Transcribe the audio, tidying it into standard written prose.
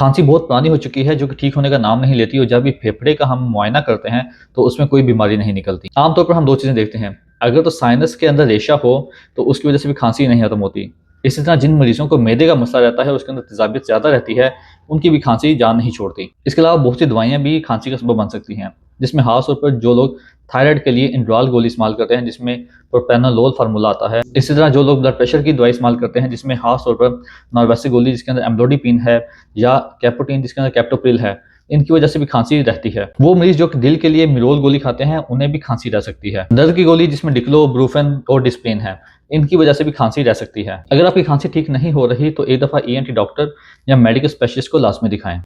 खांसी बहुत पुरानी हो चुकी है जो कि ठीक होने का नाम नहीं लेती और जब भी फेफड़े का हम मुआयना करते हैं तो उसमें कोई बीमारी नहीं निकलती। आमतौर पर हम दो चीज़ें देखते हैं, अगर तो साइनस के अंदर रेशा हो तो उसकी वजह से भी खांसी नहीं खत्म होती। इसी तरह जिन मरीजों को मैदे का मसला रहता है, उसके अंदर तेजाबियत ज़्यादा रहती है, उनकी भी खांसी जान नहीं छोड़ती। इसके अलावा बहुत सी दवाइयाँ भी खांसी का सबब बन सकती हैं, जिसमें खास तौर पर जो लोग थायराइड के लिए इंड्राल गोली इस्तेमाल करते हैं जिसमें प्रोप्रानोलोल फार्मूला आता है। इसी तरह जो लोग ब्लड प्रेशर की दवाई इस्तेमाल करते हैं जिसमें खास तौर पर नॉर्वेसिक गोली जिसके अंदर एम्लोडिपिन है या कैपोटीन जिसके अंदर कैप्टोप्रिल है, इनकी वजह से भी खांसी रहती है। वो मरीज जो कि दिल के लिए मिरोल गोली खाते हैं उन्हें भी खांसी रह सकती है। दर्द की गोली जिसमें डिक्लो, ब्रूफेन और डिस्प्रिन है, इनकी वजह से भी खांसी रह सकती है। अगर आपकी खांसी ठीक नहीं हो रही तो एक दफ़ा ईएनटी डॉक्टर या मेडिकल स्पेशलिस्ट को लाजमी दिखाएं।